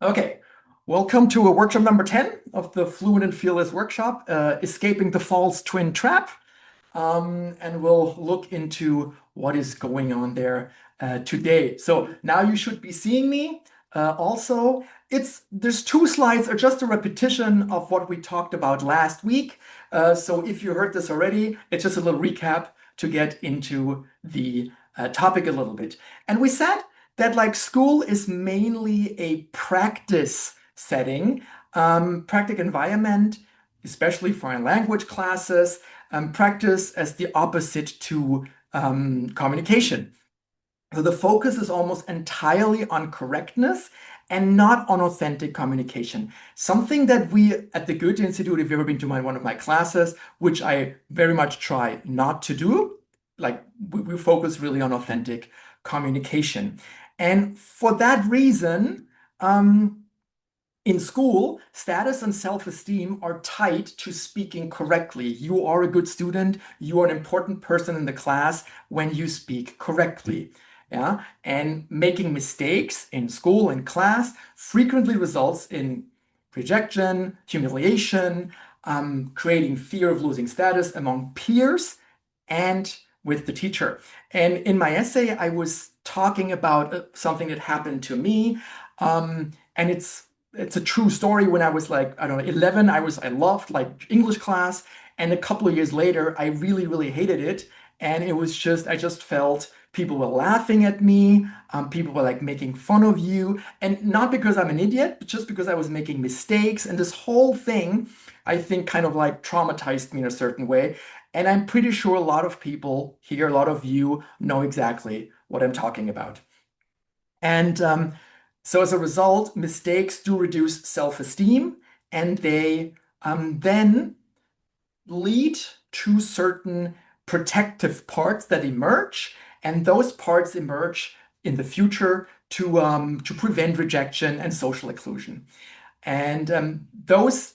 Okay, welcome to a workshop number 10 of the Fluent and Fearless workshop, Escaping the False Twin Trap. And we'll look into what is going on there today. So now you should be seeing me. Also, there's two slides are just a repetition of what we talked about last week. So if you heard this already, it's just a little recap to get into the topic a little bit. And we said that like school is mainly a practice setting, practical environment, especially foreign language classes, practice as the opposite to communication. So the focus is almost entirely on correctness and not on authentic communication. Something that we at the Goethe Institute, if you've ever been to one of my classes, which I very much try not to do, like we focus really on authentic communication. And for that reason, in school, status and self-esteem are tied to speaking correctly. You are a good student, you are an important person in the class when you speak correctly. Yeah, and making mistakes in school and class frequently results in rejection, humiliation, creating fear of losing status among peers and with the teacher. And in my essay, I was talking about something that happened to me, and it's a true story. When I was like, I don't know, 11, I loved like English class, and a couple of years later, I really hated it. And it was just, I just felt people were laughing at me, people were like making fun of you, and not because I'm an idiot, but just because I was making mistakes. And this whole thing, I think, kind of like traumatized me in a certain way. And I'm pretty sure a lot of people here, a lot of you know exactly what I'm talking about. And so as a result, mistakes do reduce self-esteem, and they then lead to certain protective parts that emerge, and those parts emerge in the future to prevent rejection and social exclusion. And those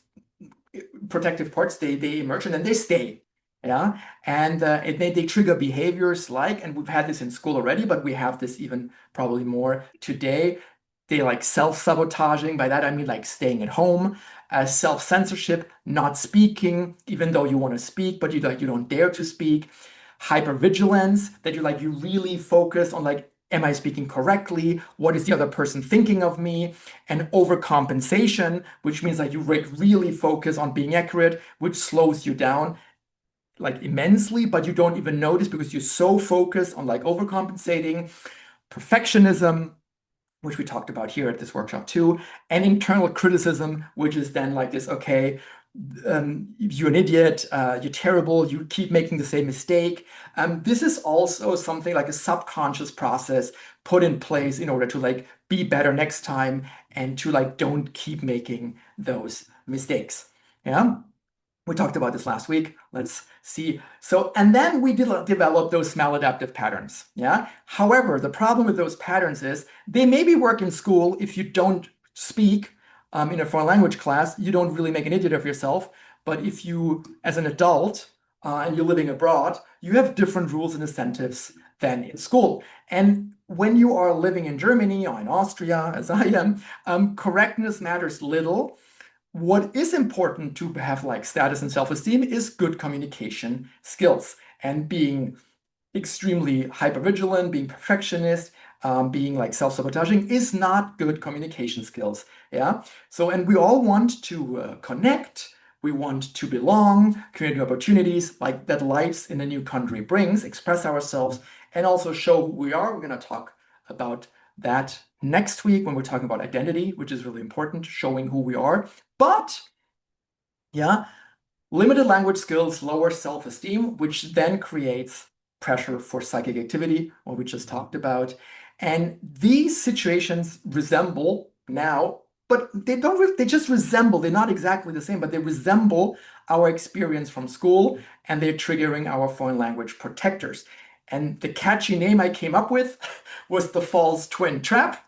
protective parts, they emerge and then they stay. Yeah, and they trigger behaviors like, and we've had this in school already, but we have this even probably more today. They like self-sabotaging. By that I mean like staying at home, self-censorship, not speaking, even though you want to speak, but you don't dare to speak. Hypervigilance, that you really focus on like, am I speaking correctly? What is the other person thinking of me? And overcompensation, which means like you really focus on being accurate, which slows you down like immensely, but you don't even notice because you're so focused on like overcompensating. Perfectionism, which we talked about here at this workshop too, and internal criticism, which is then like this, okay, you're an idiot, you're terrible, you keep making the same mistake. This is also something like a subconscious process put in place in order to like be better next time and to like don't keep making those mistakes. Yeah. We talked about this last week. Let's see. So, and then we develop those maladaptive patterns. Yeah. However, the problem with those patterns is they maybe work in school if you don't speak in a foreign language class, you don't really make an idiot of yourself. But if you, as an adult, and you're living abroad, you have different rules and incentives than in school. And when you are living in Germany or in Austria, as I am, correctness matters little. What is important to have like status and self-esteem is good communication skills, and being extremely hypervigilant, being perfectionist, being like self-sabotaging is not good communication skills. Yeah. So, and we all want to connect. We want to belong, create new opportunities like that life in a new country brings, express ourselves, and also show who we are. We're going to talk about that next week when we're talking about identity, which is really important, showing who we are. But yeah, limited language skills lower self-esteem, which then creates pressure for psychic activity, what we just talked about. And these situations resemble now, but they don't really, they just resemble, they're not exactly the same, but they resemble our experience from school, and they're triggering our foreign language protectors. And the catchy name I came up with was the false twin trap.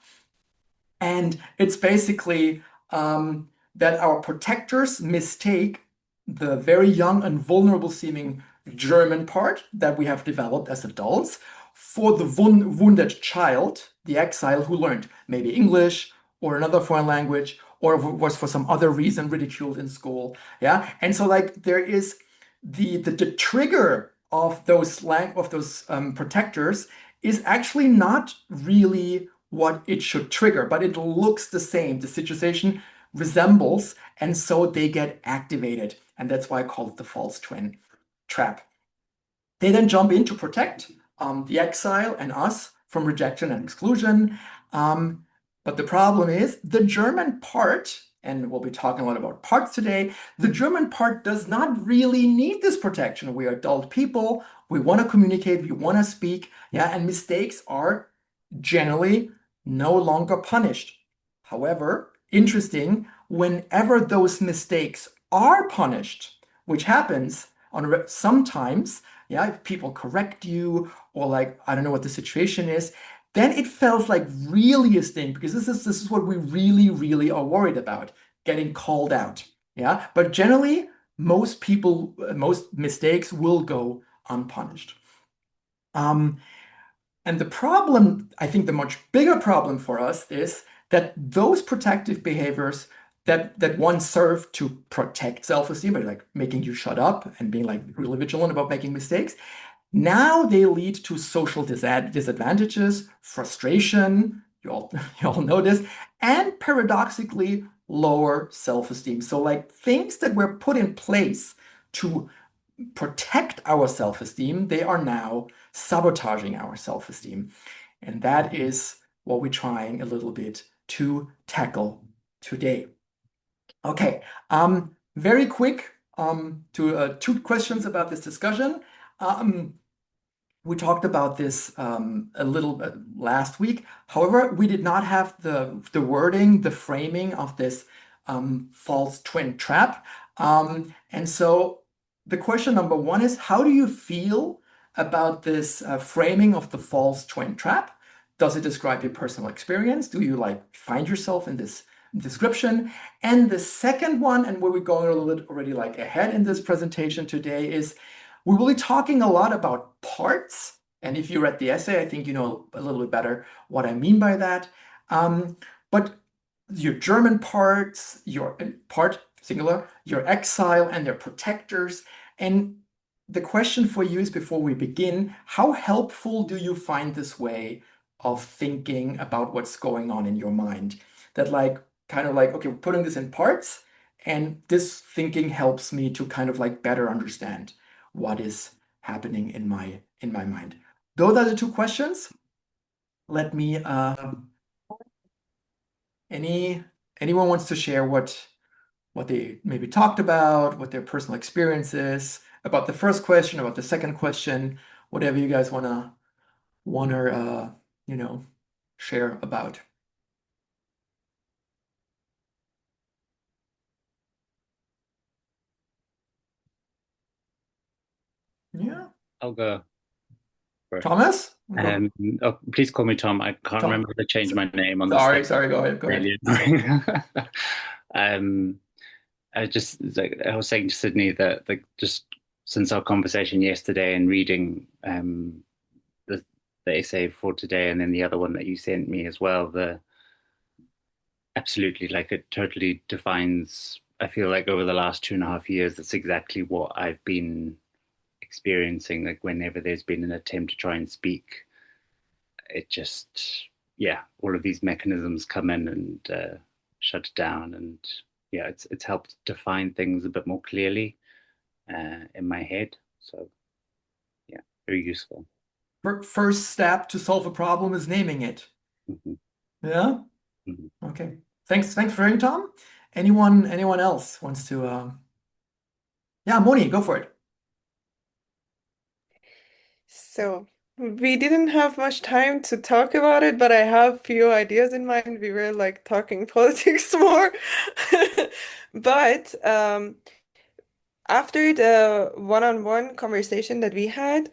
And it's basically that our protectors mistake the very young and vulnerable seeming German part that we have developed as adults for the wounded child, the exile who learned maybe English or another foreign language, or was for some other reason ridiculed in school. Yeah. And so like there is the trigger of those protectors is actually not really what it should trigger, but it looks the same. The situation resembles, and so they get activated. And that's why I call it the false twin trap. They then jump in to protect the exile and us from rejection and exclusion. Um, but the problem is the German part, and we'll be talking a lot about parts today, the German part does not really need this protection. We are adult people. We want to communicate. We want to speak. Yeah, and mistakes are generally no longer punished. However, interesting, whenever those mistakes are punished, which happens sometimes, yeah, if people correct you or like I don't know what the situation is, then it feels like really a sting because this is what we really are worried about, getting called out. Yeah, but generally most mistakes will go unpunished. Um, and the problem, I think the much bigger problem for us is that those protective behaviors that once served to protect self-esteem, like making you shut up and being like really vigilant about making mistakes, now they lead to social disadvantages, frustration, you all know this, and paradoxically, lower self-esteem. So like things that were put in place to protect our self-esteem, they are now sabotaging our self-esteem. And that is what we're trying a little bit to tackle today. Okay, very quick to two questions about this discussion. Um, we talked about this a little last week. However, we did not have the wording, the framing of this false twin trap. And so the question number one is, how do you feel about this framing of the false twin trap? Does it describe your personal experience? Do you like find yourself in this description? And the second one, and where we're going a little bit already like ahead in this presentation today, is we will be talking a lot about parts. And if you read the essay, I think you know a little bit better what I mean by that. But your German parts, your part singular, your exile and their protectors. And the question for you is before we begin, how helpful do you find this way of thinking about what's going on in your mind? That like kind of like, okay, we're putting this in parts, and this thinking helps me to kind of like better understand what is happening in my mind. Those are the two questions. Let me any anyone wants to share what they maybe talked about, what their personal experience is about the first question, about the second question, whatever you guys wanna you know share about. Yeah. I'll go first. Thomas? Go. Oh, please call me Tom. I can't Tom. remember to change my name on this thing. Sorry, go ahead, go ahead. Really annoying. Um, I was saying to Sydney that like just since our conversation yesterday and reading the the essay for today and then the other one that you sent me as well, the absolutely like it totally defines. I feel like over the last 2.5 years, that's exactly what I've been experiencing. Like whenever there's been an attempt to try and speak, it just yeah, all of these mechanisms come in and shut it down, and yeah, it's helped define things a bit more clearly in my head. So yeah, very useful. First step to solve a problem is naming it. Hmm. Yeah? Hmm. Okay. Thanks for hearing, Tom. Anyone else wants to yeah, Moni, go for it. So we didn't have much time to talk about it, but I have few ideas in mind. We were like talking politics more. But after the one-on-one conversation that we had,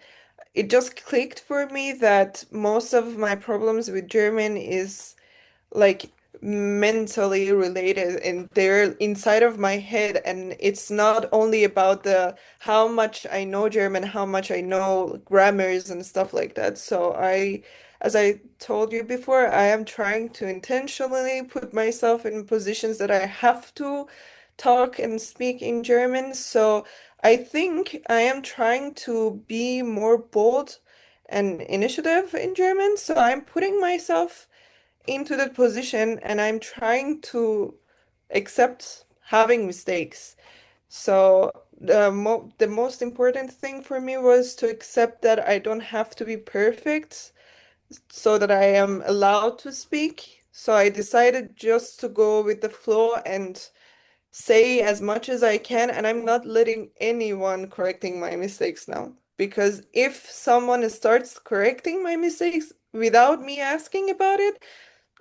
it just clicked for me that most of my problems with German is like mentally related and they're inside of my head, and it's not only about the how much I know German, how much I know grammars and stuff like that. So as I told you before, I am trying to intentionally put myself in positions that I have to talk and speak in German. So I think I am trying to be more bold and initiative in German. So I'm putting myself into that position and I'm trying to accept having mistakes. So the most important thing for me was to accept that I don't have to be perfect so that I am allowed to speak. So I decided just to go with the flow and say as much as I can, and I'm not letting anyone correcting my mistakes now. Because if someone starts correcting my mistakes without me asking about it,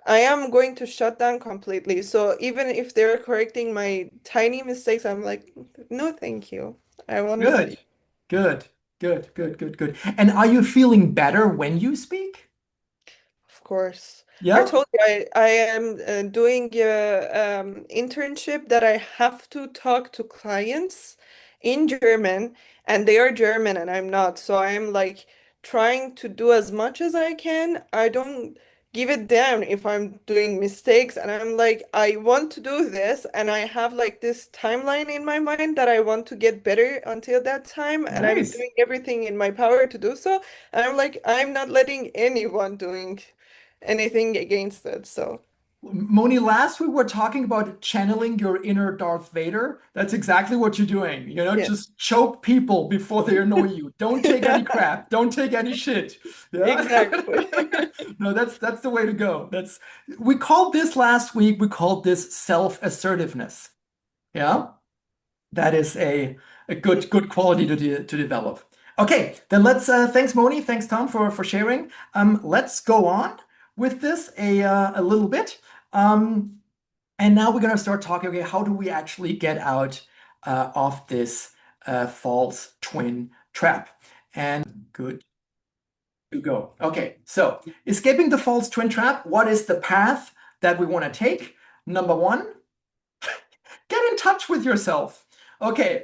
I am going to shut down completely. So even if they're correcting my tiny mistakes, I'm like, no, thank you. I want to Good, speak. good, good, good, good, good. And are you feeling better when you speak? Of course. I Yeah? told you I am doing a internship that I have to talk to clients in German, and they are German and I'm not. So I'm like trying to do as much as I can. I don't give it down if I'm doing mistakes, and I'm like, I want to do this, and I have like this timeline in my mind that I want to get better until that time, and I'm Nice. doing everything in my power to do so. And I'm like, I'm not letting anyone doing anything against it. So, Moni, last we were talking about channeling your inner Darth Vader. That's exactly what you're doing. yeah. Just choke people before they annoy you. Don't take any crap. Don't take any shit. Yeah. Exactly. No, that's the way to go. That's we called this last week, we called this self-assertiveness. Yeah. That is a good quality to develop. Okay, then let's thanks Moni, thanks Tom for sharing. Let's go on with this a little bit. Um, and now we're gonna start talking. Okay, how do we actually get out of this false twin trap? And good to go. Okay, so escaping the false twin trap. What is the path that we want to take? Number one, get in touch with yourself. Okay,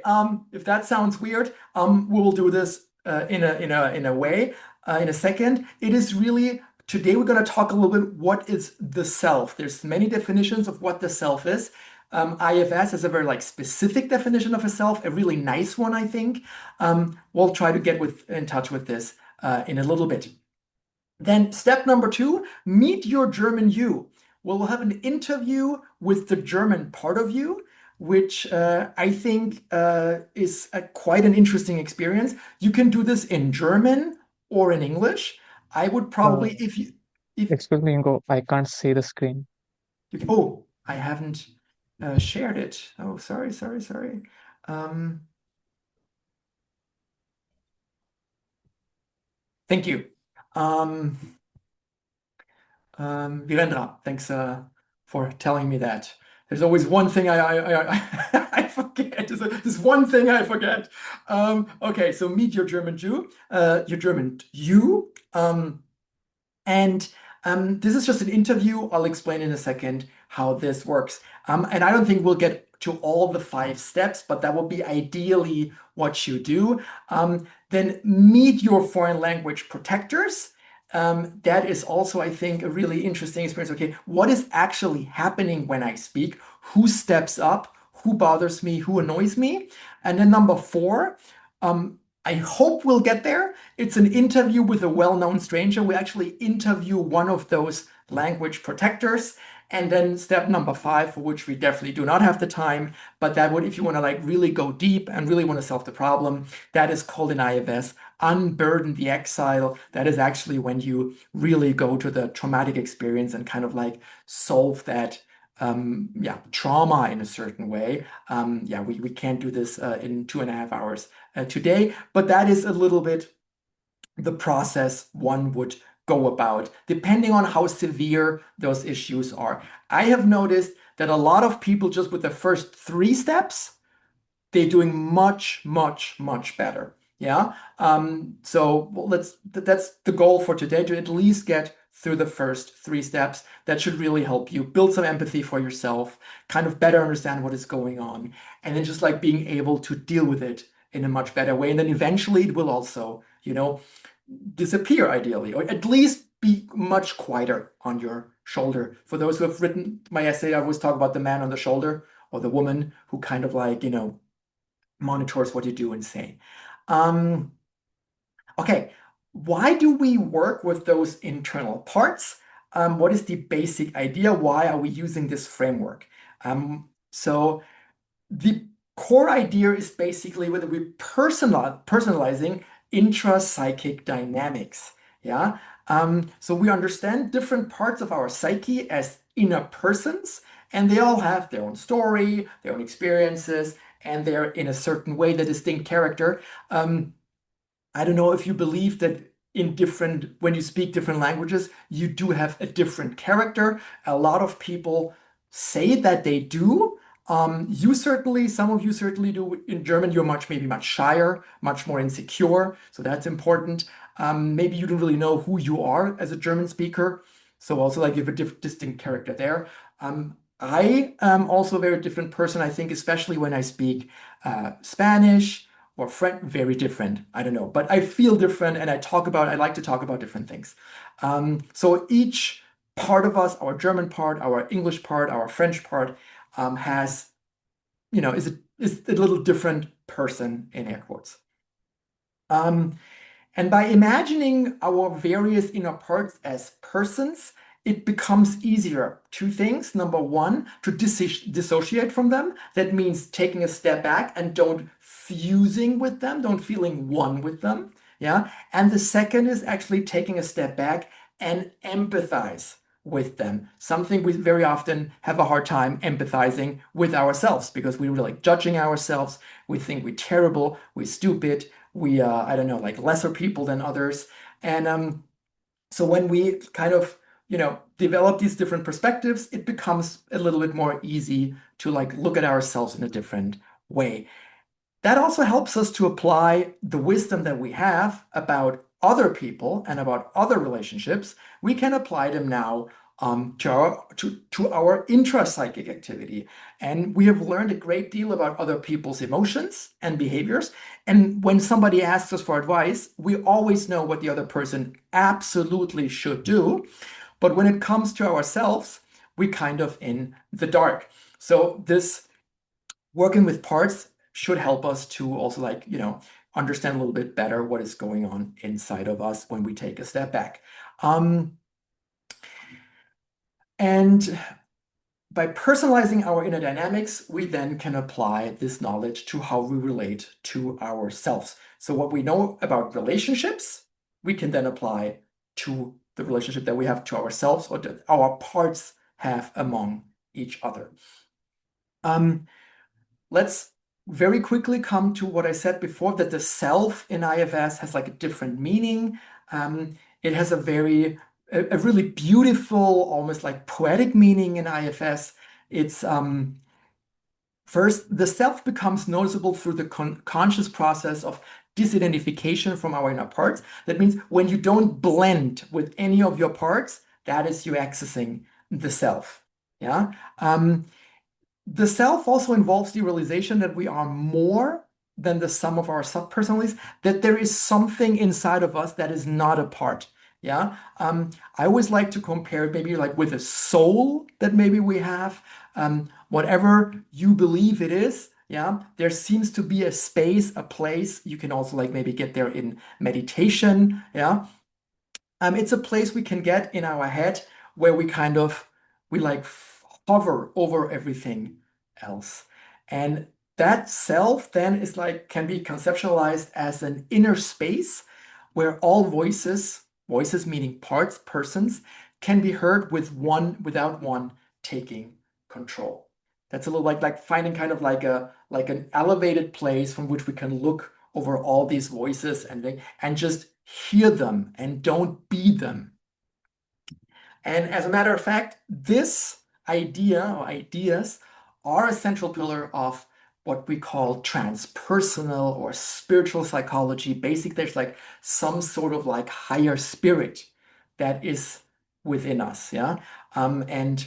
if that sounds weird, we will do this in a way in a second. It is really today we're going to talk a little bit what is the self. There's many definitions of what the self is. IFS is a very like specific definition of a self, a really nice one, I think. We'll try to get in touch with this in a little bit. Then step number two, meet your German you. We'll have an interview with the German part of you, which I think is quite an interesting experience. You can do this in German or in English. I would Uh, probably, if Excuse me, Ingo, I can't see the screen. oh, I haven't shared it. Oh, sorry, sorry, sorry. Um, thank you. Um, Virendra, thanks for telling me that. There's always one thing I forget. There's one thing I forget. Okay, so meet your German Jew, your German you. And this is just an interview. I'll explain in a second how this works. And I don't think we'll get to all the 5 steps, but that will be ideally what you do. Then meet your foreign language protectors. That is also, I think, a really interesting experience. Okay, what is actually happening when I speak? Who steps up? Who bothers me? Who annoys me? And then number 4, I hope we'll get there. It's an interview with a well-known stranger. We actually interview one of those language protectors. And then step number 5, for which we definitely do not have the time, but that would, if you want to like really go deep and really want to solve the problem, that is called in IFS, unburden the exile. That is actually when you really go to the traumatic experience and kind of like solve that trauma in a certain way. We can't do this in 2.5 hours today, but that is a little bit the process one would go about, depending on how severe those issues are. I have noticed that a lot of people just with the first 3 steps, they're doing much, much, much better. Yeah. That's the goal for today, to at least get through the first 3 steps. That should really help you build some empathy for yourself, kind of better understand what is going on, and then just like being able to deal with it in a much better way. And then eventually it will also, disappear ideally, or at least be much quieter on your shoulder. For those who have written my essay, I always talk about the man on the shoulder or the woman who kind of like, monitors what you do and say. Okay, why do we work with those internal parts? What is the basic idea? Why are we using this framework? So the core idea is basically whether we're personalizing intra-psychic dynamics. Yeah. So we understand different parts of our psyche as inner persons, and they all have their own story, their own experiences, and they're in a certain way the distinct character. I don't know if you believe that when you speak different languages, you do have a different character. A lot of people say that they do. Some of you certainly do. In German, you're maybe much shyer, much more insecure. So that's important. Maybe you don't really know who you are as a German speaker. So also like you have a distinct character there. I am also a very different person, I think, especially when I speak Spanish or French, very different. I don't know, but I feel different and I like to talk about different things. So each part of us, our German part, our English part, our French part, has, is a little different person in air quotes. And by imagining our various inner parts as persons, it becomes easier. Two things. Number one, to dissociate from them. That means taking a step back and don't fusing with them, don't feeling one with them. Yeah. And the second is actually taking a step back and empathize with them. Something we very often have a hard time empathizing with ourselves because we're really judging ourselves. We think we're terrible, we're stupid, we I don't know, like lesser people than others. And so when we kind of develop these different perspectives, it becomes a little bit more easy to like look at ourselves in a different way. That also helps us to apply the wisdom that we have about other people and about other relationships. We can apply them now to our intrapsychic activity. And we have learned a great deal about other people's emotions and behaviors. And when somebody asks us for advice, we always know what the other person absolutely should do. But when it comes to ourselves, we kind of in the dark. So this working with parts should help us to also understand a little bit better what is going on inside of us when we take a step back. And by personalizing our inner dynamics, we then can apply this knowledge to how we relate to ourselves. So what we know about relationships, we can then apply to the relationship that we have to ourselves or that our parts have among each other. Let's very quickly come to what I said before, that the self in IFS has like a different meaning. It has a really beautiful, almost like poetic meaning in IFS. It's first, the self becomes noticeable through the conscious process of disidentification from our inner parts. That means when you don't blend with any of your parts, that is you accessing the self. Yeah. The self also involves the realization that we are more than the sum of our subpersonalities, that there is something inside of us that is not a part. Yeah. I always like to compare it maybe like with a soul that maybe we have. Whatever you believe it is, yeah, there seems to be a space, a place. You can also like maybe get there in meditation. Yeah. It's a place we can get in our head where we like hover over everything else. And that self then is like can be conceptualized as an inner space where all voices meaning parts, persons, can be heard without one taking control. That's a little like finding kind of like an elevated place from which we can look over all these voices and just hear them and don't be them. And as a matter of fact, this idea or ideas are a central pillar of what we call transpersonal or spiritual psychology. Basically, there's like some sort of like higher spirit that is within us. Yeah. And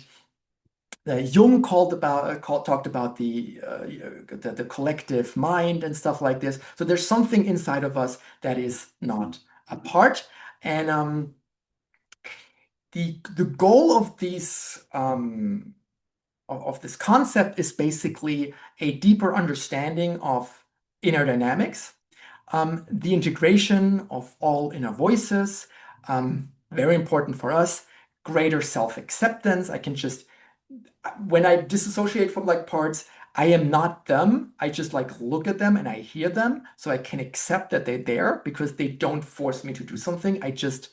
Jung talked about the collective mind and stuff like this. So there's something inside of us that is not a part. And the goal of these of this concept is basically a deeper understanding of inner dynamics, the integration of all inner voices, very important for us, greater self-acceptance. I can just, when I disassociate from like parts, I am not them. I just like look at them and I hear them. So I can accept that they're there because they don't force me to do something. I just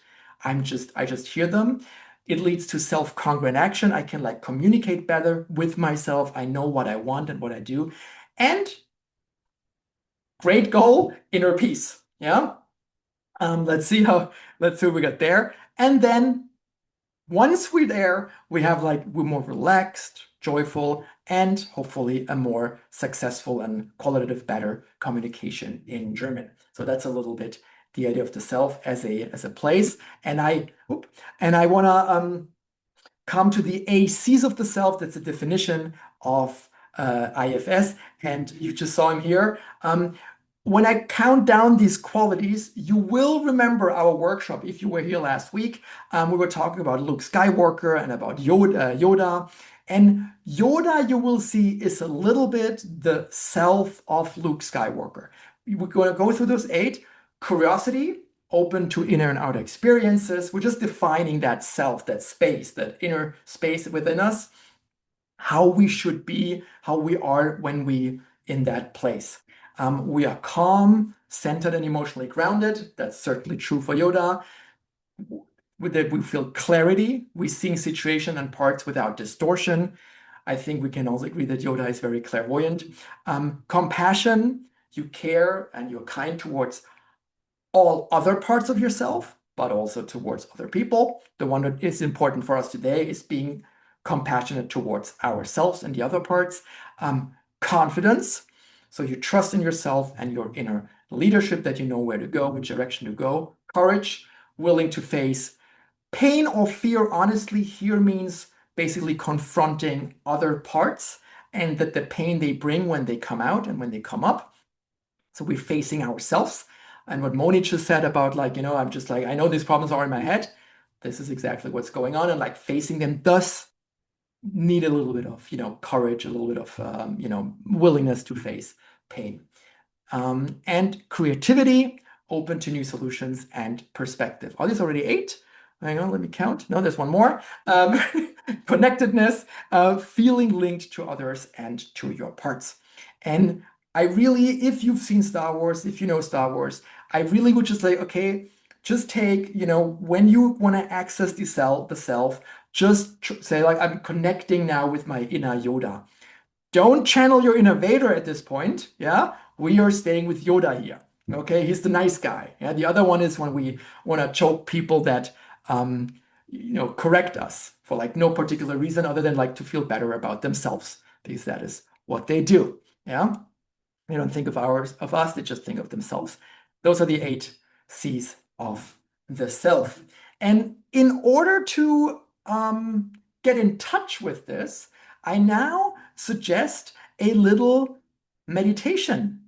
hear them. It leads to self-congruent action. I can like communicate better with myself. I know what I want and what I do. And great goal, inner peace. Yeah. Let's see what we got there. And then once we're there, we're more relaxed, joyful, and hopefully a more successful and qualitative better communication in German. So that's a little bit the idea of the self as a place. And I want to come to the ACs of the self. That's a definition of IFS, and you just saw him here. When I count down these qualities, you will remember our workshop. If you were here last week, we were talking about Luke Skywalker and about Yoda. And Yoda, you will see, is a little bit the self of Luke Skywalker. We're going to go through those 8. Curiosity, open to inner and outer experiences. We're just defining that self, that space, that inner space within us, how we should be, how we are when we in that place. We are calm, centered, and emotionally grounded. That's certainly true for Yoda. With that, we feel clarity. We're seeing situation and parts without distortion. I think we can also agree that Yoda is very clairvoyant. Compassion, you care and you're kind towards all other parts of yourself, but also towards other people. The one that is important for us today is being compassionate towards ourselves and the other parts. Confidence, so you trust in yourself and your inner leadership, that you know where to go, which direction to go. Courage, willing to face pain or fear honestly. Here means basically confronting other parts and that the pain they bring when they come out and when they come up. So we're facing ourselves. And what Moni just said about like, I'm just like, I know these problems are in my head. This is exactly what's going on. And like facing them does need a little bit of, courage, a little bit of, willingness to face pain. And creativity, open to new solutions and perspective. Are these already 8? Hang on, let me count. No, there's one more. Connectedness, feeling linked to others and to your parts. And I really, if you've seen Star Wars, if you know Star Wars, I really would just say, okay, just take, when you want to access the self, just say like, I'm connecting now with my inner Yoda. Don't channel your inner Vader at this point. Yeah, we are staying with Yoda here. Okay, he's the nice guy. Yeah, the other one is when we want to choke people that correct us for like no particular reason other than like to feel better about themselves, because that is what they do. Yeah, they don't think of us, they just think of themselves. Those are the 8 C's of the self. And in order to get in touch with this, I now suggest a little meditation.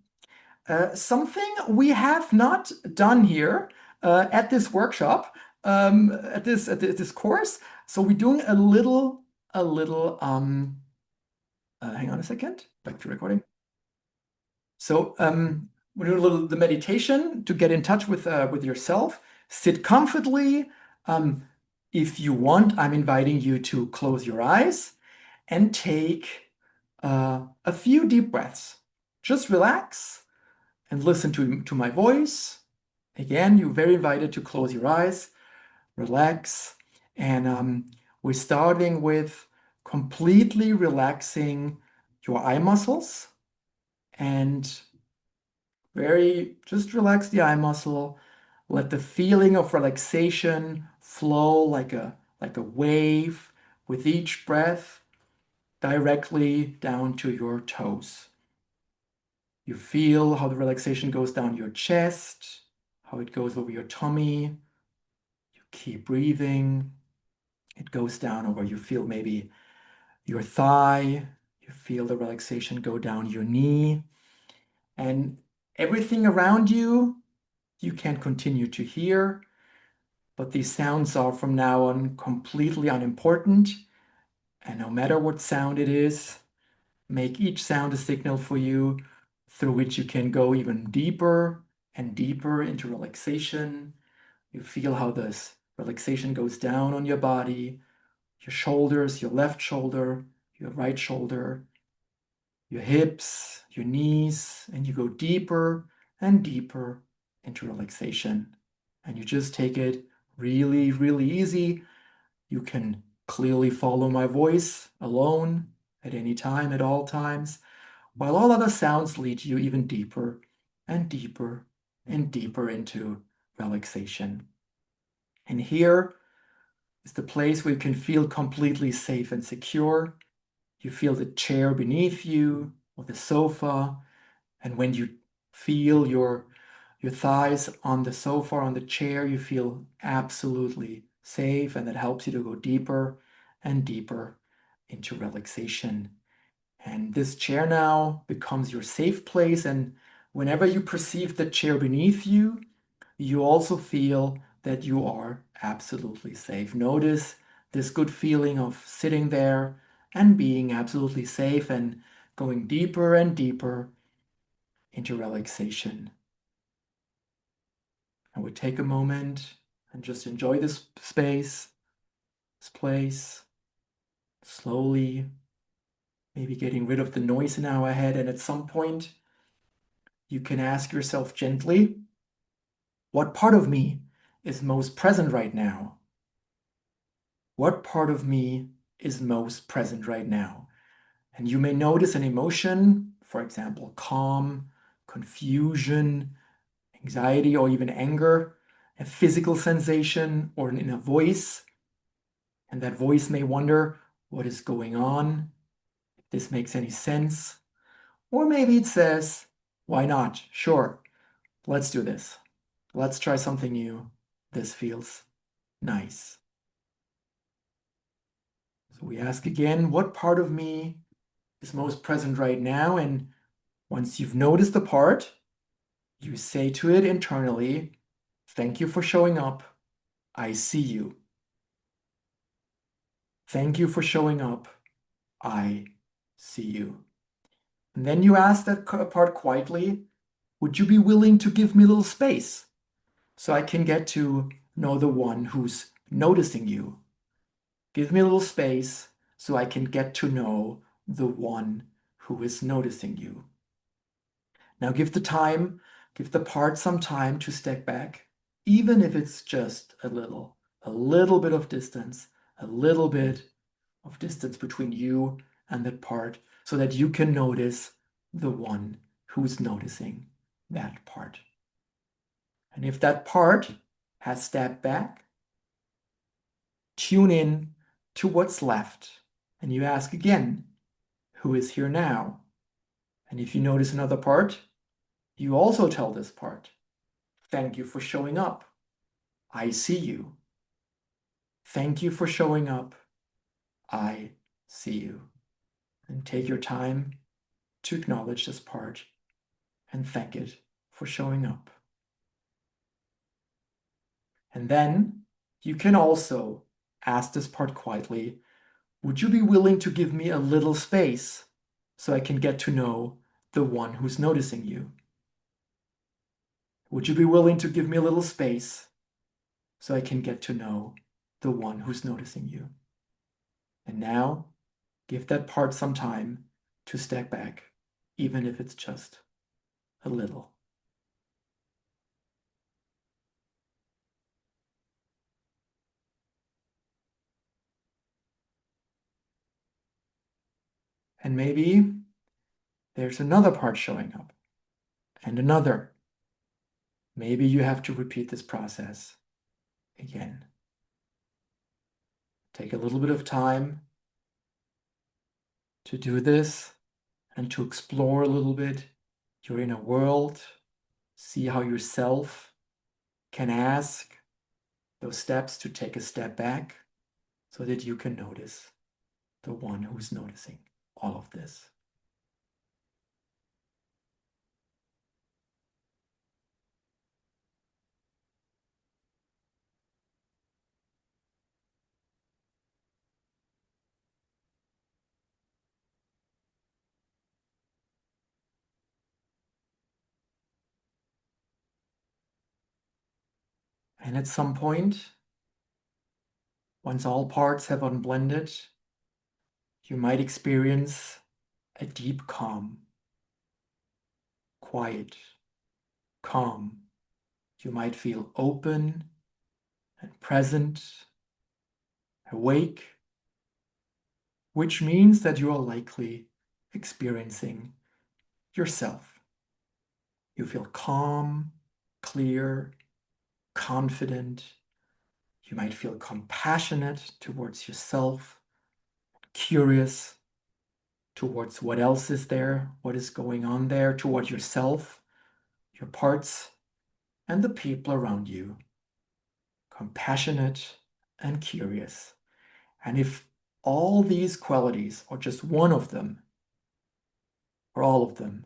Something we have not done here at this workshop, at this course. So we're doing a little. Hang on a second. Back to recording. So we're doing a little the meditation to get in touch with yourself. Sit comfortably. If you want, I'm inviting you to close your eyes and take a few deep breaths. Just relax and listen to my voice. Again, you're very invited to close your eyes, relax, and we're starting with completely relaxing your eye muscles and just relax the eye muscle. Let the feeling of relaxation flow like a wave with each breath directly down to your toes. You feel how the relaxation goes down your chest, how it goes over your tummy. You keep breathing. It goes down over, you feel maybe your thigh. You feel the relaxation go down your knee. And everything around you, you can continue to hear. but these sounds are from now on completely unimportant. And no matter what sound it is, make each sound a signal for you through which you can go even deeper and deeper into relaxation. You feel how this relaxation goes down on your body, your shoulders, your left shoulder, your right shoulder, your hips, your knees, and you go deeper and deeper into relaxation. And you just take it really, really easy. You can clearly follow my voice alone at any time, at all times, while all other sounds lead you even deeper and deeper and deeper into relaxation. And here is the place where you can feel completely safe and secure. You feel the chair beneath you or the sofa. And when you feel your thighs on the sofa, on the chair, you feel absolutely safe, and that helps you to go deeper and deeper into relaxation. And this chair now becomes your safe place. And whenever you perceive the chair beneath you, you also feel that you are absolutely safe. Notice this good feeling of sitting there and being absolutely safe and going deeper and deeper into relaxation. I would take a moment and just enjoy this space, this place, slowly, maybe getting rid of the noise in our head. And at some point, you can ask yourself gently, what part of me is most present right now? What part of me is most present right now? And you may notice an emotion, for example, calm, confusion, anxiety, or even anger, a physical sensation, or an inner voice. And that voice may wonder what is going on, if this makes any sense. Or maybe it says, why not? Sure, let's do this. Let's try something new. This feels nice. So we ask again, what part of me is most present right now? And once you've noticed the part, you say to it internally, thank you for showing up. I see you. Thank you for showing up. I see you. And then you ask that part quietly, would you be willing to give me a little space so I can get to know the one who's noticing you? Give me a little space so I can get to know the one who is noticing you. Now give the part some time to step back, even if it's just a little bit of distance, a little bit of distance between you and that part, so that you can notice the one who's noticing that part. And if that part has stepped back, tune in to what's left. And you ask again, who is here now? And if you notice another part, you also tell this part, thank you for showing up. I see you. Thank you for showing up. I see you. And take your time to acknowledge this part and thank it for showing up. And then you can also ask this part quietly, would you be willing to give me a little space so I can get to know the one who's noticing you? Would you be willing to give me a little space so I can get to know the one who's noticing you? And now, give that part some time to step back, even if it's just a little. And maybe there's another part showing up, and another. Maybe you have to repeat this process again. Take a little bit of time to do this and to explore a little bit your inner world. See how yourself can ask those steps to take a step back so that you can notice the one who's noticing all of this. And at some point, once all parts have unblended, you might experience a deep calm, quiet, calm. You might feel open and present, awake, which means that you are likely experiencing yourself. You feel calm, clear, confident. You might feel compassionate towards yourself, curious towards what else is there, what is going on there, toward yourself, your parts, and the people around you. Compassionate and curious. And if all these qualities, or just one of them, or all of them,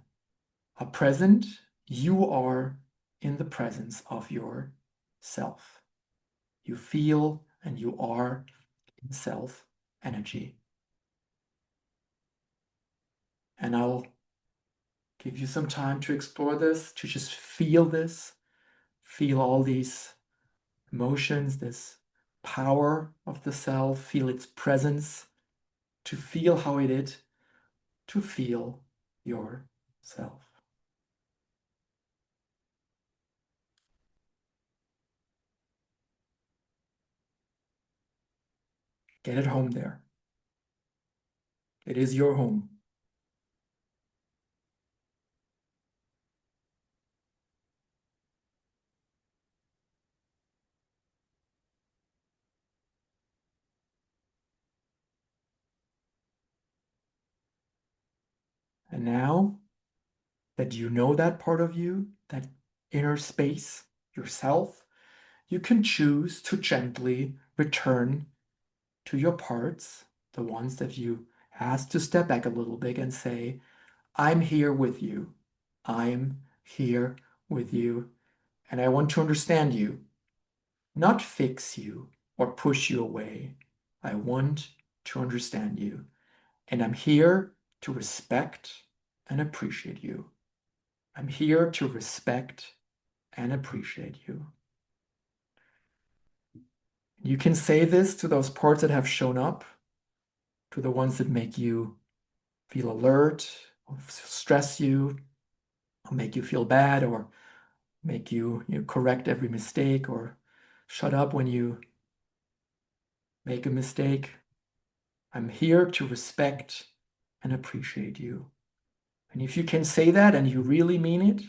are present, you are in the presence of your self. You feel and you are in self energy. And I'll give you some time to explore this, to just feel this, feel all these emotions, this power of the self, feel its presence, to feel how it is to feel yourself. Get at home there. It is your home. And now that you know that part of you, that inner space, yourself, you can choose to gently return to your parts, the ones that you asked to step back a little bit and say, I'm here with you. I'm here with you. And I want to understand you, not fix you or push you away. I want to understand you. And I'm here to respect and appreciate you. I'm here to respect and appreciate you. You can say this to those parts that have shown up, to the ones that make you feel alert, or stress you, or make you feel bad, or make you, correct every mistake, or shut up when you make a mistake. I'm here to respect and appreciate you. And if you can say that and you really mean it,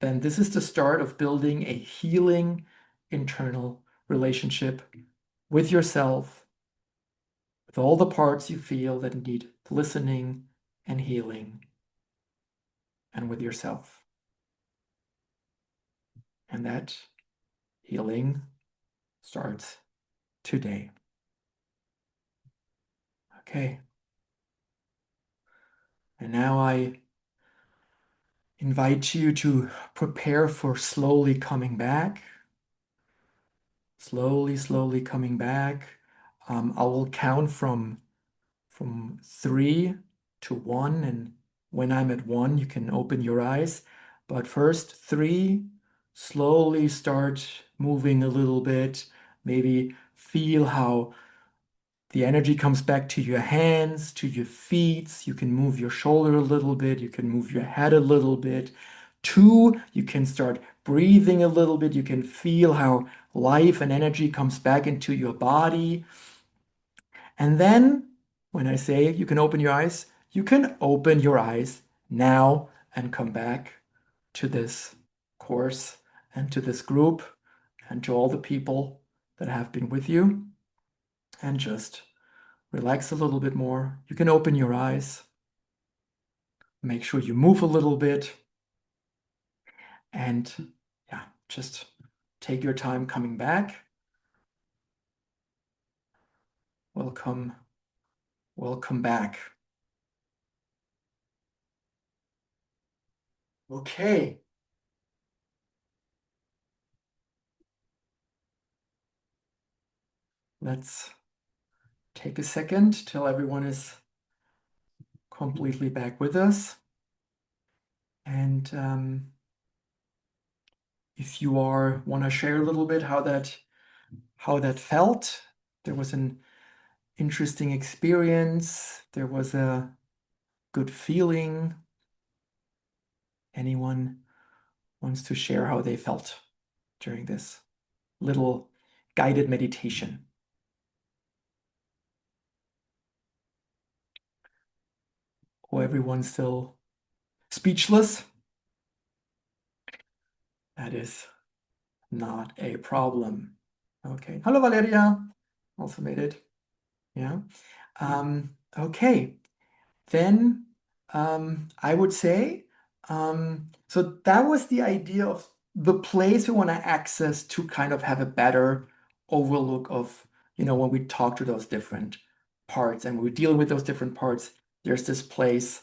then this is the start of building a healing internal relationship with yourself, with all the parts you feel that need listening and healing, and with yourself. And that healing starts today. Okay. And now I invite you to prepare for slowly coming back. Slowly coming back. I will count from 3 to 1, and when I'm at 1, you can open your eyes. But first, 3, slowly start moving a little bit. Maybe feel how the energy comes back to your hands, to your feet. You can move your shoulder a little bit. You can move your head a little bit. 2, you can start breathing a little bit. You can feel how life and energy comes back into your body. And then when I say you can open your eyes, you can open your eyes now and come back to this course and to this group and to all the people that have been with you, and just relax a little bit more. You can open your eyes. Make sure you move a little bit. And yeah, just take your time coming back. Welcome back. Okay. Let's take a second till everyone is completely back with us. And if you want to share a little bit how that felt. There was an interesting experience. There was a good feeling. Anyone wants to share how they felt during this little guided meditation? Or everyone's still speechless? That is not a problem. Okay. Hello, Valeria. Also made it. Yeah. Okay. Then I would say, so that was the idea of the place we want to access to kind of have a better overlook of, when we talk to those different parts and we deal with those different parts, there's this place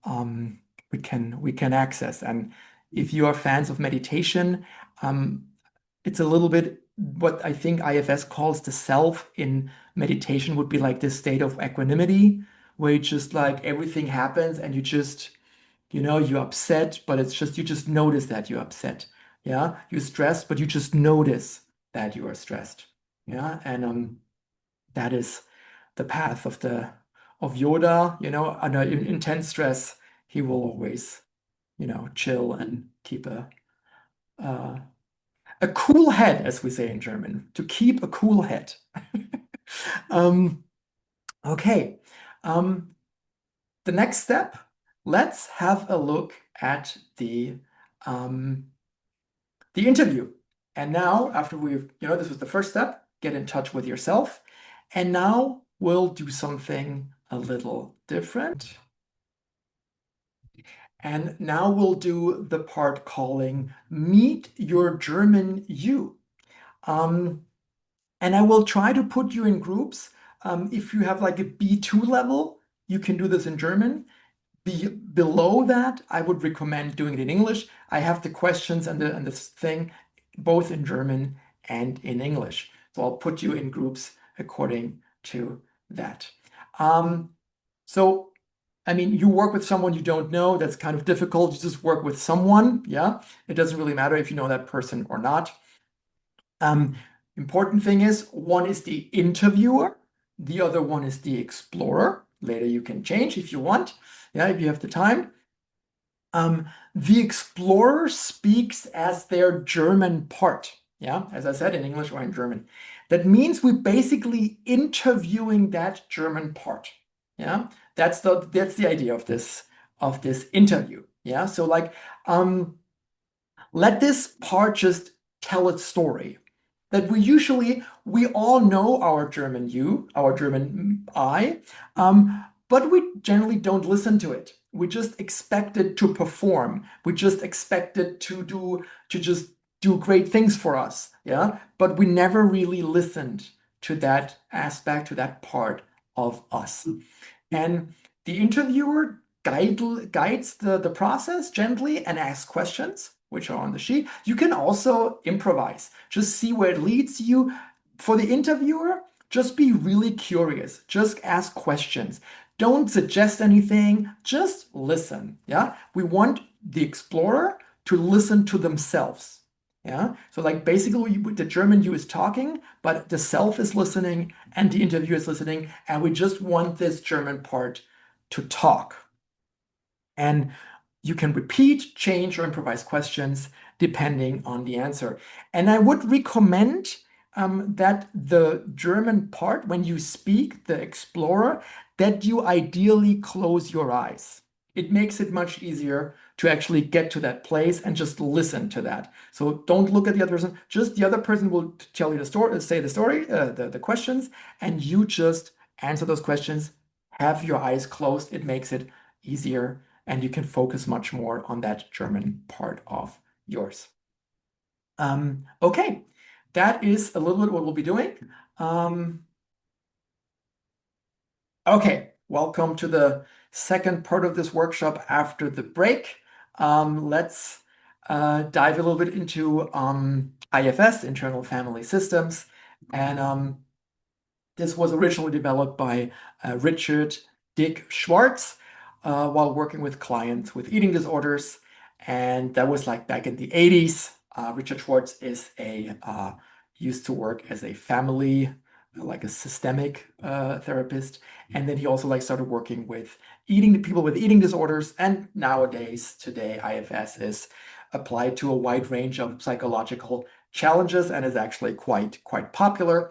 we can access. And if you are fans of meditation, it's a little bit what I think IFS calls the self in meditation would be like this state of equanimity, where you just like everything happens and you just, you're upset, but it's just you just notice that you're upset. Yeah, you're stressed, but you just notice that you are stressed. Yeah, and that is the path of Yoda. Under intense stress, he will always, chill and keep uh, a cool head, as we say in German, to keep a cool head. Um, okay. The next step, let's have a look at the interview. And now, after this was the first step, get in touch with yourself. And now we'll do something a little different. And now we'll do the part calling Meet Your German You. And I will try to put you in groups. If you have like a B2 level, you can do this in German. Below that, I would recommend doing it in English. I have the questions and this thing both in German and in English. So I'll put you in groups according to that. So, I mean, you work with someone you don't know, that's kind of difficult. You just work with someone, yeah? It doesn't really matter if you know that person or not. Important thing is, one is the interviewer, the other one is the explorer. Later you can change if you want, yeah, if you have the time. The explorer speaks as their German part, yeah, as I said, in English or in German. That means we're basically interviewing that German part, yeah. That's the idea of this interview, yeah. So like, let this part just tell its story. That we all know our German you, our German I, but we generally don't listen to it. We just expect it to perform. We just expect it to just do great things for us. Yeah. But we never really listened to that aspect, to that part of us. And the interviewer guides the process gently and asks questions, which are on the sheet. You can also improvise, just see where it leads you. For the interviewer, just be really curious, just ask questions. Don't suggest anything, just listen. Yeah, we want the explorer to listen to themselves. Yeah, so like basically the German you is talking, but the self is listening and the interviewer is listening, and we just want this German part to talk. And you can repeat, change, or improvise questions depending on the answer. And I would recommend that the German part, when you speak, the explorer, that you ideally close your eyes. It makes it much easier to actually get to that place and just listen to that. So don't look at the other person. Just the other person will tell you the story, say the story, the questions, and you just answer those questions. Have your eyes closed. It makes it easier, and you can focus much more on that German part of yours. Okay, that is a little bit what we'll be doing. Okay, welcome to the second part of this workshop after the break. Let's dive a little bit into IFS, Internal Family Systems. And this was originally developed by Richard Dick Schwartz while working with clients with eating disorders. And that was like back in the 80s. Richard Schwartz is used to work as a family, like a systemic therapist, and then he also like started working with people with eating disorders. And nowadays, today, IFS is applied to a wide range of psychological challenges and is actually quite popular.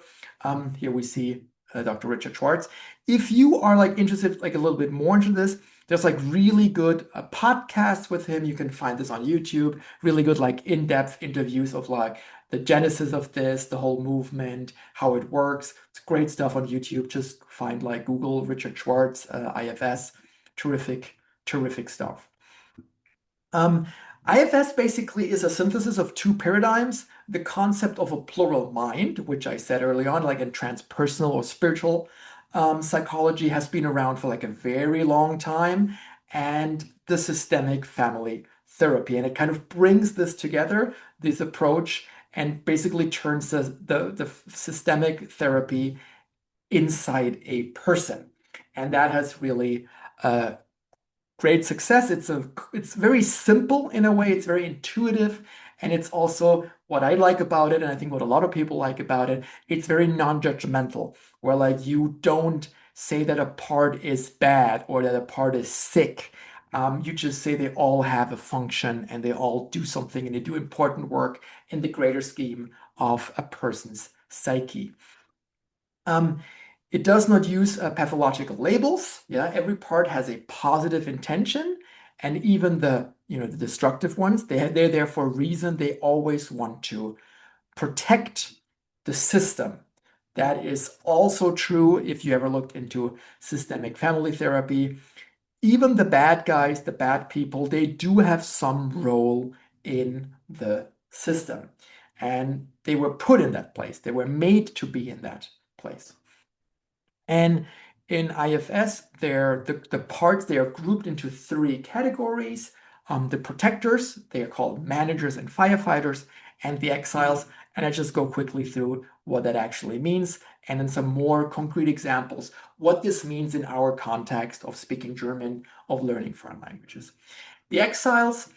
Here we see Dr. Richard Schwartz. If you are like interested, like a little bit more into this, there's like really good podcasts with him. You can find this on YouTube. Really good, like in-depth interviews of like the genesis of this, the whole movement, how it works. It's great stuff on YouTube. Just find like Google Richard Schwartz, IFS. Terrific stuff. IFS basically is a synthesis of two paradigms. The concept of a plural mind, which I said early on, like in transpersonal or spiritual psychology, has been around for like a very long time, and the systemic family therapy. And it kind of brings this together, this approach, and basically turns the systemic therapy inside a person. And that has really great success. It's very simple in a way. It's very intuitive, and it's also what I like about it, and I think what a lot of people like about it. It's very non-judgmental, where like you don't say that a part is bad or that a part is sick. You just say they all have a function and they all do something and they do important work in the greater scheme of a person's psyche. It does not use pathological labels. Yeah, every part has a positive intention, and even the destructive ones, they're there for a reason. They always want to protect the system. That is also true if you ever looked into systemic family therapy. Even the bad guys, the bad people, they do have some role in the system, and they were put in that place. They were made to be in that place. And in IFS, the parts, they are grouped into three categories. The protectors, they are called managers and firefighters, and the exiles. And I just go quickly through what that actually means, and then some more concrete examples, what this means in our context of speaking German, of learning foreign languages. The exiles,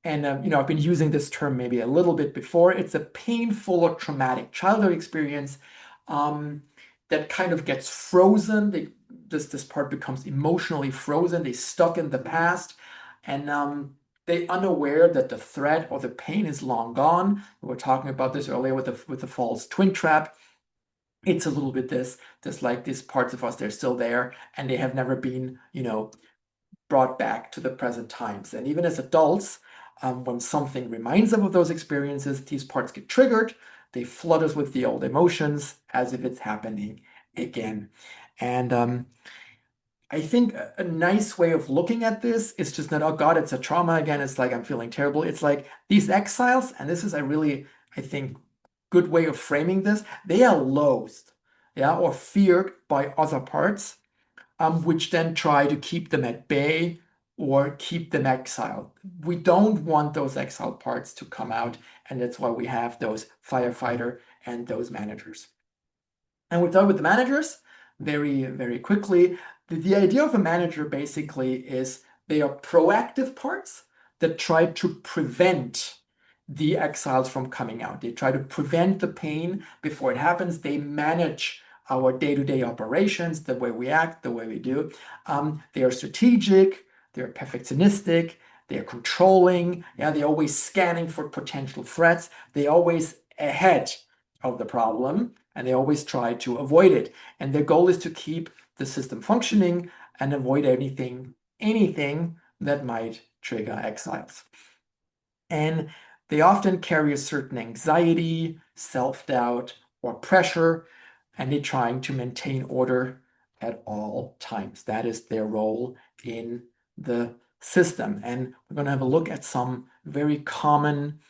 and I've been using this term maybe a little bit before, it's a painful or traumatic childhood experience that kind of gets frozen. This part becomes emotionally frozen. They stuck in the past, and they unaware that the threat or the pain is long gone. We were talking about this earlier with the false twin trap. It's a little bit this like these parts of us, they're still there, and they have never been, brought back to the present times. And even as adults, when something reminds them of those experiences, these parts get triggered. They flood us with the old emotions as if it's happening again. And I think a nice way of looking at this is just not, oh God, it's a trauma again. It's like I'm feeling terrible. It's like these exiles, and this is I think, good way of framing this. They are loathed, yeah, or feared by other parts, which then try to keep them at bay or keep them exiled. We don't want those exiled parts to come out, and that's why we have those firefighter and those managers. And we're done with the managers very quickly. The idea of a manager basically is they are proactive parts that try to prevent the exiles from coming out. They try to prevent the pain before it happens. They manage our day-to-day operations, the way we act, the way we do. They are strategic, they're perfectionistic, they're controlling, yeah, they're always scanning for potential threats, they're always ahead of the problem, and they always try to avoid it. And their goal is to keep the system functioning and avoid anything that might trigger exiles. And they often carry a certain anxiety, self-doubt, or pressure, and they're trying to maintain order at all times. That is their role in the system. And we're going to have a look at some very common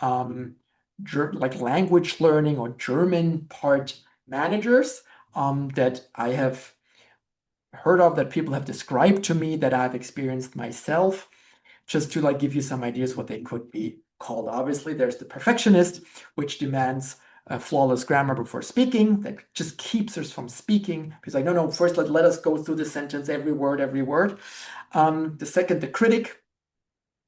like language learning or German part managers that I have heard of, that people have described to me, that I've experienced myself, just to like give you some ideas what they could be called. Obviously, there's the perfectionist, which demands flawless grammar before speaking, that just keeps us from speaking, because like, no, first let us go through the sentence, every word. The second, the critic,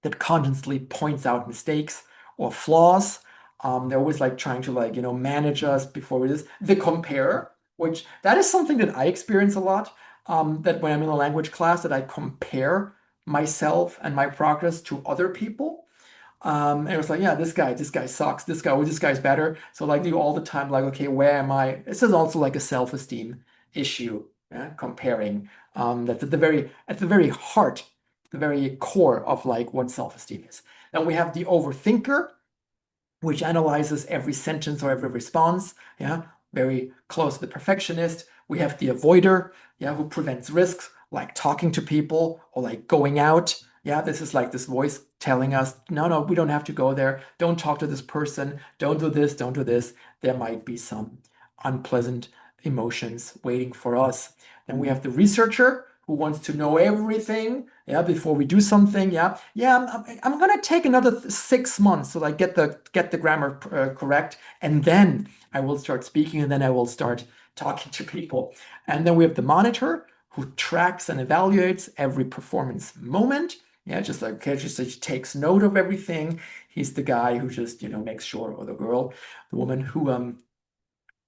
that constantly points out mistakes or flaws. They're always like trying to like, manage us before we just the compare, which that is something that I experience a lot. That when I'm in a language class, that I compare myself and my progress to other people. And it was like, yeah, this guy sucks. This guy's better. So like you all the time, like, okay, where am I? This is also like a self-esteem issue, yeah? Comparing. That's at the very heart, the very core of like what self-esteem is. Then we have the overthinker, which analyzes every sentence or every response. Yeah, very close to the perfectionist. We have the avoider, yeah, who prevents risks, like talking to people or like going out. Yeah, this is like this voice telling us, no, no, we don't have to go there. Don't talk to this person. Don't do this. Don't do this. There might be some unpleasant emotions waiting for us. Then we have the researcher who wants to know everything, yeah, before we do something. I'm gonna take another 6 months so I get the grammar correct, and then I will start speaking, and then I will start talking to people. And then we have the monitor who tracks and evaluates every performance moment. Yeah, just like, okay, just he takes note of everything. He's the guy who just makes sure, or the girl, the woman who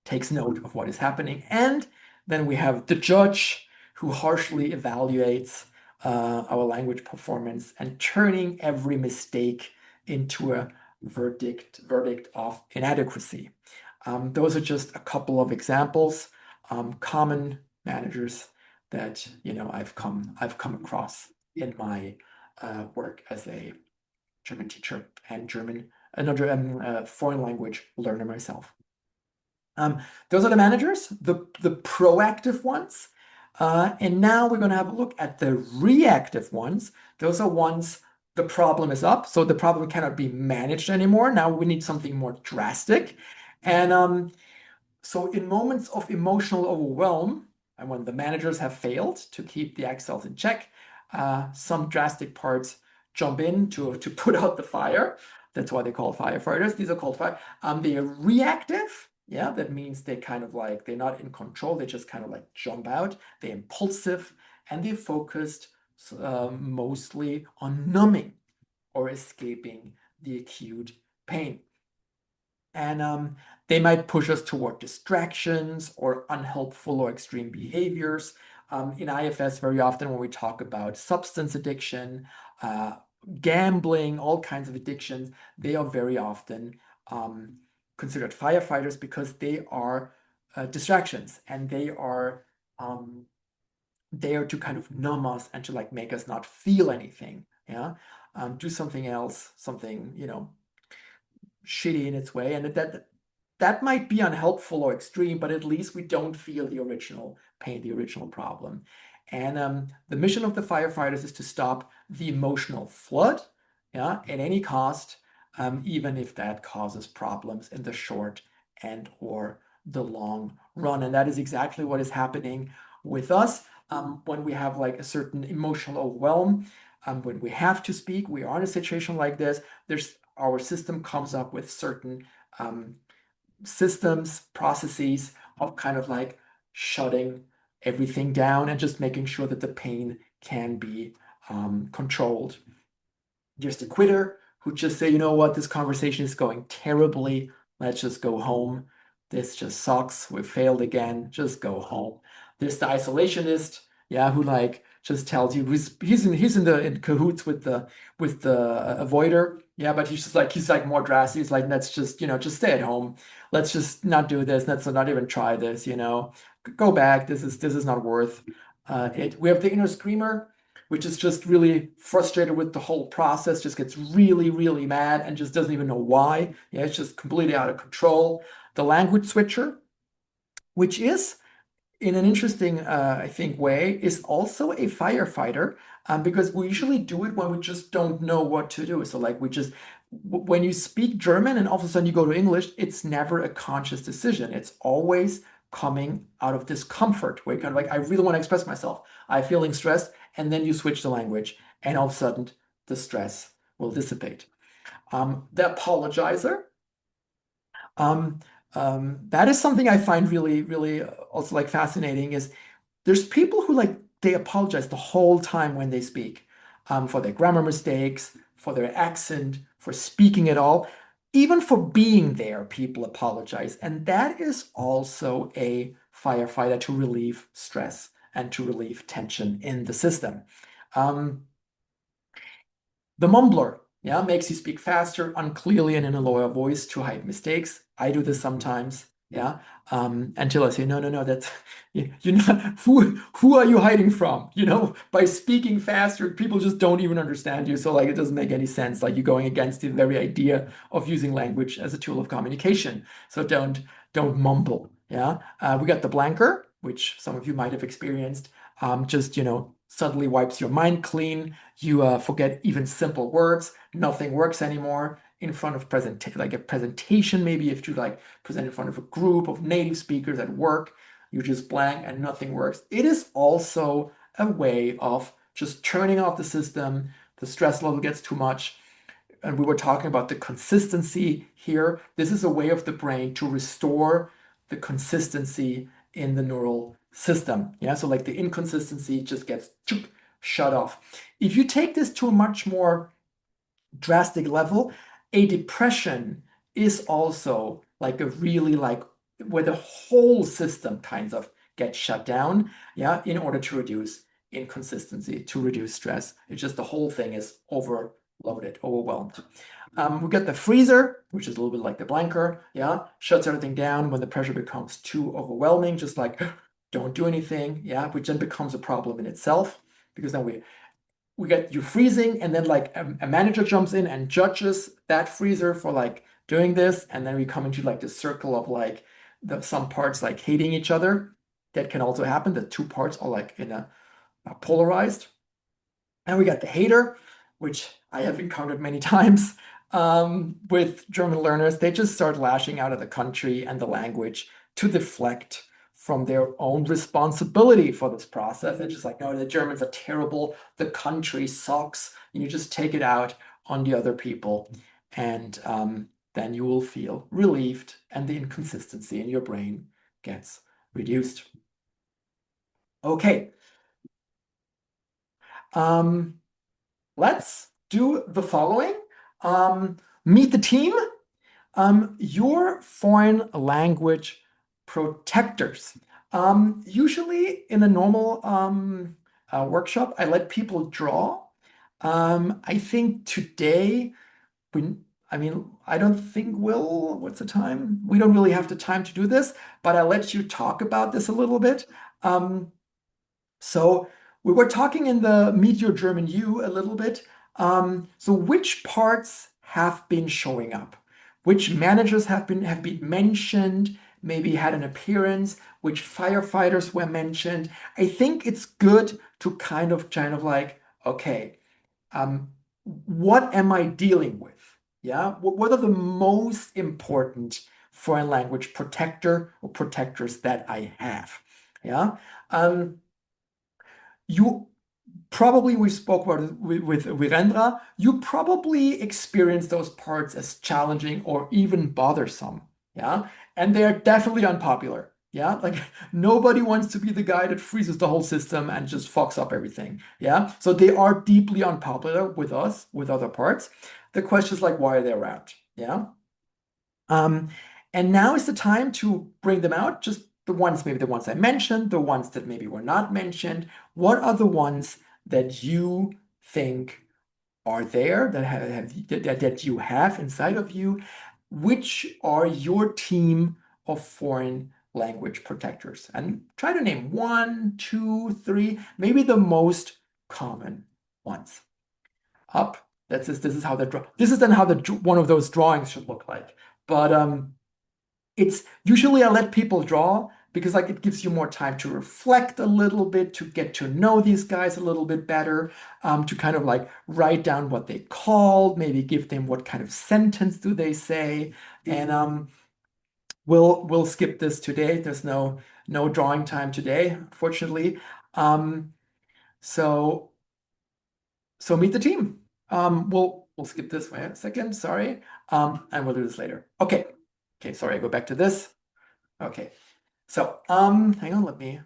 takes note of what is happening. And then we have the judge who harshly evaluates our language performance and turning every mistake into a verdict of inadequacy. Those are just a couple of examples, common managers that I've come across in my work as a German teacher and another foreign language learner myself. Those are the managers, the proactive ones. And now we're going to have a look at the reactive ones. Those are ones the problem is up, so the problem cannot be managed anymore. Now we need something more drastic. And so in moments of emotional overwhelm, and when the managers have failed to keep the Excels in check, some drastic parts jump in to put out the fire. That's why they call firefighters. These are called fire. They are reactive. Yeah, that means they kind of like, they're not in control. They just kind of like jump out. They're impulsive, and they're focused mostly on numbing or escaping the acute pain. And they might push us toward distractions or unhelpful or extreme behaviors. In IFS, very often when we talk about substance addiction, gambling, all kinds of addictions, they are very often considered firefighters because they are distractions, and they are there to kind of numb us and to like make us not feel anything. Yeah, do something else, something shitty in its way, and that might be unhelpful or extreme, but at least we don't feel the original pain, the original problem. And the mission of the firefighters is to stop the emotional flood, yeah, at any cost, even if that causes problems in the short and or the long run. And that is exactly what is happening with us when we have like a certain emotional overwhelm. When we have to speak, we are in a situation like this. Our system comes up with certain systems, processes of kind of like shutting everything down and just making sure that the pain can be controlled. There's the quitter who just say, you know what, this conversation is going terribly. Let's just go home. This just sucks. We failed again. Just go home. There's the isolationist, yeah, who like just tells you he's in cahoots with the avoider, yeah, but he's like more drastic. He's like, let's just just stay at home. Let's just not do this. Let's not even try this. Go back. This is not worth it. We have the inner screamer, which is just really frustrated with the whole process, just gets really, really mad and just doesn't even know why. Yeah, it's just completely out of control. The language switcher, which is in an interesting, I think, way, is also a firefighter because we usually do it when we just don't know what to do. So like when you speak German and all of a sudden you go to English, it's never a conscious decision. It's always coming out of discomfort where you're kind of like, I really want to express myself. I'm feeling stressed. And then you switch the language and all of a sudden the stress will dissipate. The apologizer, that is something I find really, really also like fascinating is there's people who like they apologize the whole time when they speak for their grammar mistakes, for their accent, for speaking at all. Even for being there, people apologize. And that is also a firefighter to relieve stress and to relieve tension in the system. The mumbler, yeah, makes you speak faster, unclearly, and in a lower voice to hide mistakes. I do this sometimes, yeah, until I say, no, that's you're not. Who are you hiding from? By speaking faster, people just don't even understand you. So like, it doesn't make any sense. Like, you're going against the very idea of using language as a tool of communication. So don't mumble. Yeah, we got the blanker, which some of you might have experienced. Just suddenly wipes your mind clean. You forget even simple words. Nothing works anymore in front of like a presentation. Maybe if you like present in front of a group of native speakers at work, you just blank and nothing works. It is also a way of just turning off the system. The stress level gets too much. And we were talking about the consistency here. This is a way of the brain to restore the consistency in the neural system. Yeah, so like the inconsistency just gets shut off. If you take this to a much more drastic level, a depression is also like a really like where the whole system kind of gets shut down, yeah, in order to reduce inconsistency, to reduce stress. It's just the whole thing is overloaded, overwhelmed. We got the freezer, which is a little bit like the blanker, yeah, shuts everything down when the pressure becomes too overwhelming, just like don't do anything, yeah, which then becomes a problem in itself, because then we get you freezing, and then like a manager jumps in and judges that freezer for like doing this, and then we come into like the circle of like some parts like hating each other. That can also happen. The two parts are like in a polarized. And we got the hater, which I have encountered many times with German learners. They just start lashing out at the country and the language to deflect from their own responsibility for this process. They're just like, no, the Germans are terrible. The country sucks. And you just take it out on the other people. And then you will feel relieved, and the inconsistency in your brain gets reduced. Okay. Let's do the following. Meet the team. Your foreign language protectors. Usually in a normal workshop, I let people draw. I think today, I don't think what's the time? We don't really have the time to do this, but I'll let you talk about this a little bit. So we were talking in the Meet Your German U a little bit. So which parts have been showing up? Which managers have been mentioned, maybe had an appearance, which firefighters were mentioned? I think it's good to kind of like, okay, what am I dealing with? Yeah, what are the most important foreign language protector or protectors that I have? Yeah. You probably, we spoke about it with Virendra, you probably experience those parts as challenging or even bothersome. Yeah. And they are definitely unpopular. Yeah. Like nobody wants to be the guy that freezes the whole system and just fucks up everything. Yeah. So they are deeply unpopular with us, with other parts. The question is like, why are they around? Yeah. And now is the time to bring them out. Just maybe the ones I mentioned, the ones that maybe were not mentioned. What are the ones that you think are there, that you have inside of you? Which are your team of foreign language protectors? And try to name 1, 2, 3, maybe the most common ones. Up. This is how this is then how one of those drawings should look like. But it's usually I let people draw because like it gives you more time to reflect a little bit, to get to know these guys a little bit better, to kind of like write down what they called, maybe give them what kind of sentence do they say. And we'll skip this today. There's no drawing time today, unfortunately. So meet the team. We'll skip this. Wait a second, sorry. And we'll do this later. Okay, sorry, I go back to this. Okay. So, hang on, let me